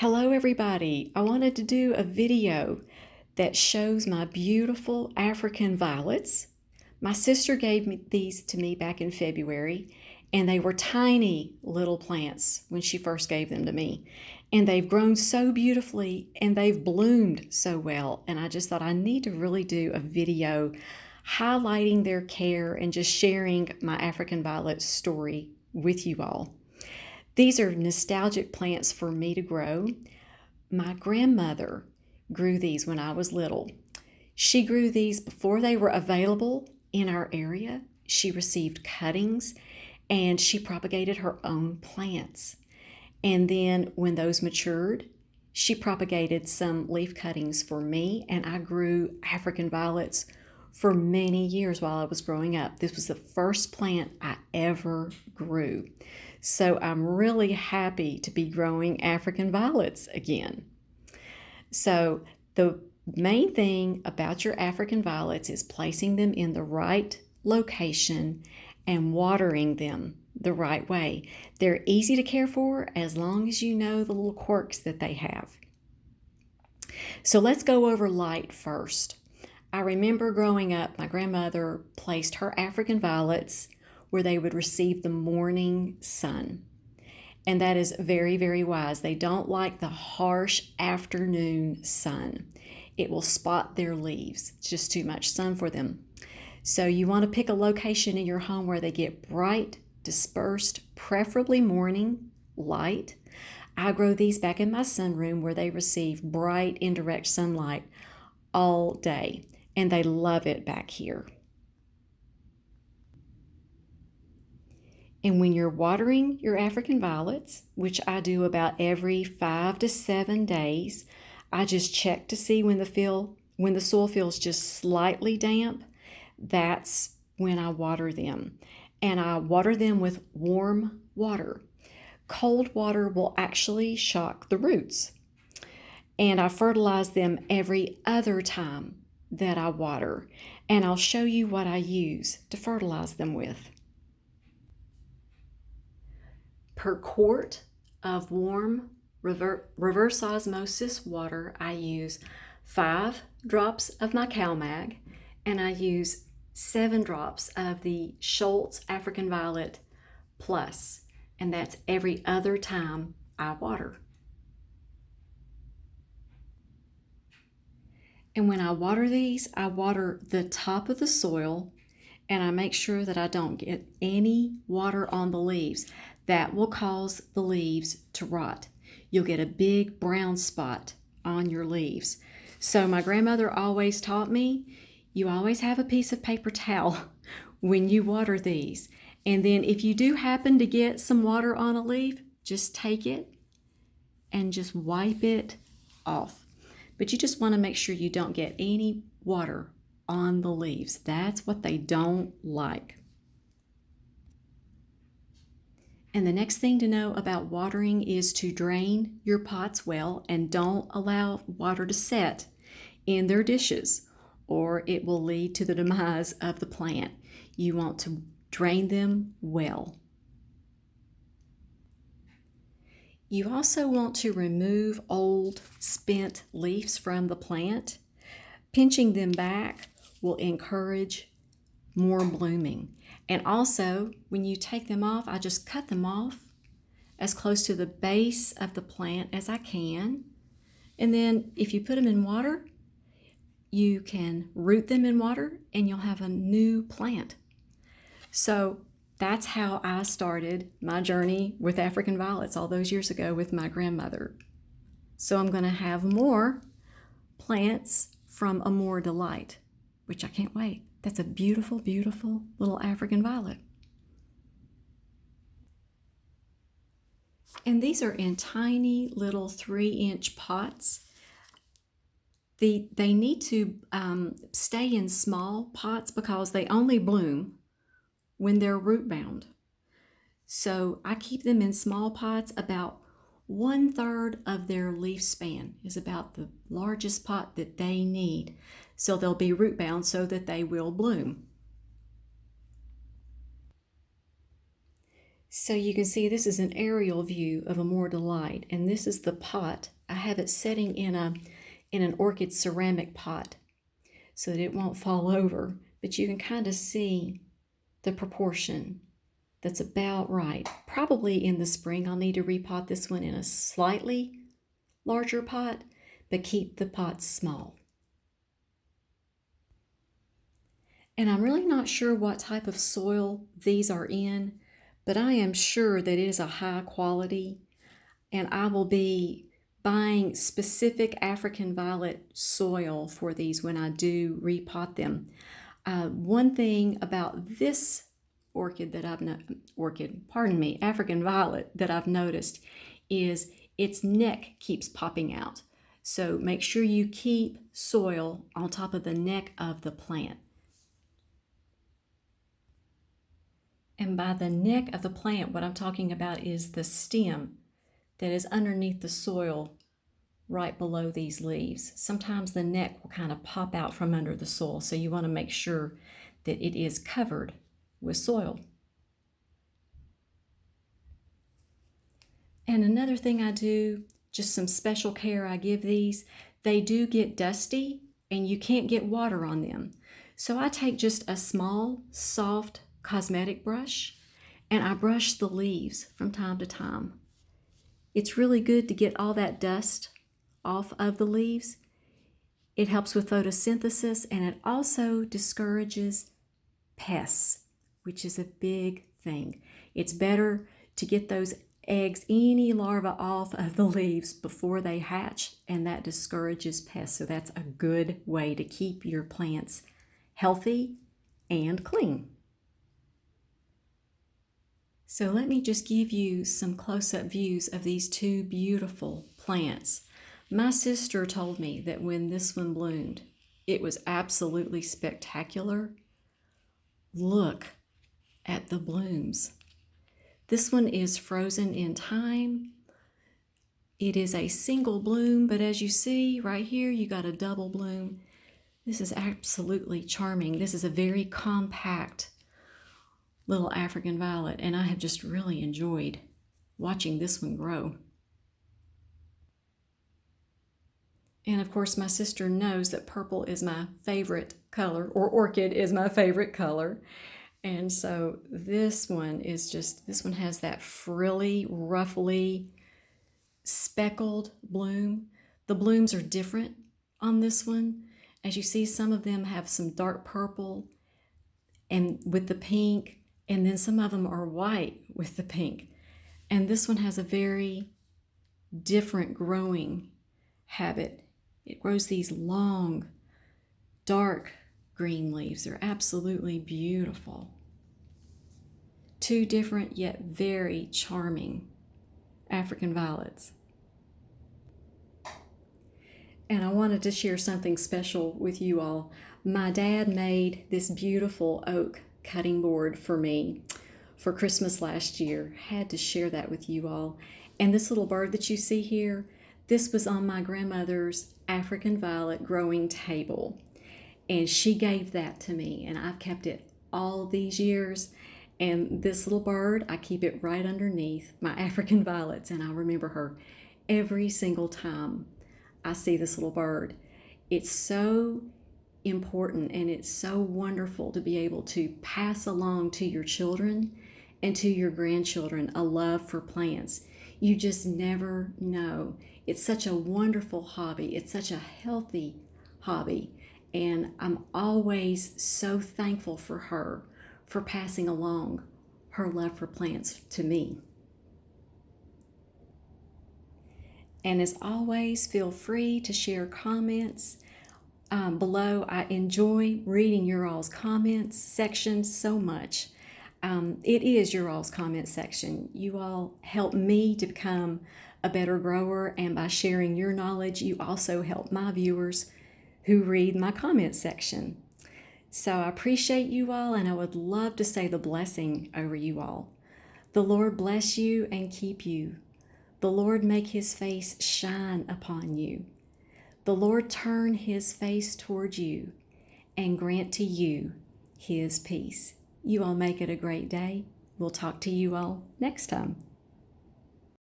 Hello everybody! I wanted to do a video that shows my beautiful African violets. My sister gave these to me back in February, and they were tiny little plants when she first gave them to me. And they've grown so beautifully and they've bloomed so well. And I just thought I need to really do a video highlighting their care and just sharing my African violet story with you all. These are nostalgic plants for me to grow. My grandmother grew these when I was little. She grew these before they were available in our area. She received cuttings and she propagated her own plants. And then when those matured, she propagated some leaf cuttings for me, and I grew African violets for many years while I was growing up. This was the first plant I ever grew. So I'm really happy to be growing African violets again. So the main thing about your African violets is placing them in the right location and watering them the right way. They're easy to care for as long as you know the little quirks that they have. So let's go over light first. I remember growing up, my grandmother placed her African violets where they would receive the morning sun. And that is very, very wise. They don't like the harsh afternoon sun. It will spot their leaves. It's just too much sun for them. So you want to pick a location in your home where they get bright, dispersed, preferably morning light. I grow these back in my sunroom where they receive bright, indirect sunlight all day. And they love it back here. And when you're watering your African violets, which I do about every 5 to 7 days, I just check to see when the soil feels just slightly damp. That's when I water them. And I water them with warm water. Cold water will actually shock the roots. And I fertilize them every other time that I water. And I'll show you what I use to fertilize them with. Per quart of warm reverse osmosis water, I use 5 drops of my CalMag, and I use 7 drops of the Schultz African Violet Plus, and that's every other time I water. And when I water these, I water the top of the soil, and I make sure that I don't get any water on the leaves. That will cause the leaves to rot. You'll get a big brown spot on your leaves. So my grandmother always taught me, you always have a piece of paper towel when you water these. And then if you do happen to get some water on a leaf, just take it and just wipe it off. But you just want to make sure you don't get any water on the leaves. That's what they don't like. And the next thing to know about watering is to drain your pots well and don't allow water to set in their dishes, or it will lead to the demise of the plant. You want to drain them well. You also want to remove old spent leaves from the plant. Pinching them back will encourage more blooming. And also, when you take them off, I just cut them off as close to the base of the plant as I can. And then if you put them in water, you can root them in water and you'll have a new plant. So that's how I started my journey with African violets all those years ago with my grandmother. So I'm going to have more plants from Amore Delight, which I can't wait. That's a beautiful, beautiful little African violet. And these are in tiny little 3-inch pots. They need to stay in small pots because they only bloom when they're root bound. So I keep them in small pots. About 1/3 of their leaf span is about the largest pot that they need. So they'll be root bound so that they will bloom. So you can see this is an aerial view of Amor Delight, and this is the pot. I have it setting in an orchid ceramic pot so that it won't fall over, but you can kind of see the proportion. That's about right. Probably in the spring I'll need to repot this one in a slightly larger pot, but keep the pots small. And I'm really not sure what type of soil these are in, but I am sure that it is a high quality, and I will be buying specific African violet soil for these when I do repot them. One thing about this African violet that I've noticed is its neck keeps popping out. So make sure you keep soil on top of the neck of the plant. And by the neck of the plant, what I'm talking about is the stem that is underneath the soil right below these leaves. Sometimes the neck will kind of pop out from under the soil, so you want to make sure that it is covered with soil. And another thing I do, just some special care I give these, they do get dusty and you can't get water on them. So I take just a small, soft cosmetic brush and I brush the leaves from time to time. It's really good to get all that dust off of the leaves. It helps with photosynthesis, and it also discourages pests, which is a big thing. It's better to get those eggs, any larva off of the leaves before they hatch, and that discourages pests. So that's a good way to keep your plants healthy and clean. So let me just give you some close-up views of these two beautiful plants. My sister told me that when this one bloomed, it was absolutely spectacular. Look at the blooms. This one is frozen in time. It is a single bloom, but as you see right here, you got a double bloom. This is absolutely charming. This is a very compact little African violet, and I have just really enjoyed watching this one grow. And of course, my sister knows that purple is my favorite color, or orchid is my favorite color. And so this one has that frilly, ruffly, speckled bloom. The blooms are different on this one. As you see, some of them have some dark purple and with the pink, and then some of them are white with the pink. And this one has a very different growing habit. It grows these long, dark green leaves. They're absolutely beautiful. Two different yet very charming African violets. And I wanted to share something special with you all. My dad made this beautiful oak cutting board for me for Christmas last year. Had to share that with you all. And this little bird that you see here, this was on my grandmother's African violet growing table. And she gave that to me, and I've kept it all these years. And this little bird, I keep it right underneath my African violets, and I remember her every single time I see this little bird. It's so important and it's so wonderful to be able to pass along to your children and to your grandchildren a love for plants. You just never know. It's such a wonderful hobby. It's such a healthy hobby. And I'm always so thankful for her for passing along her love for plants to me. And as always, feel free to share comments below. I enjoy reading your all's comments section so much. It is your all's comment section. You all help me to become a better grower, and by sharing your knowledge, you also help my viewers who read my comment section. So I appreciate you all, and I would love to say the blessing over you all. The Lord bless you and keep you. The Lord make his face shine upon you. The Lord turn his face toward you and grant to you his peace. You all make it a great day. we'll talk to you all next time.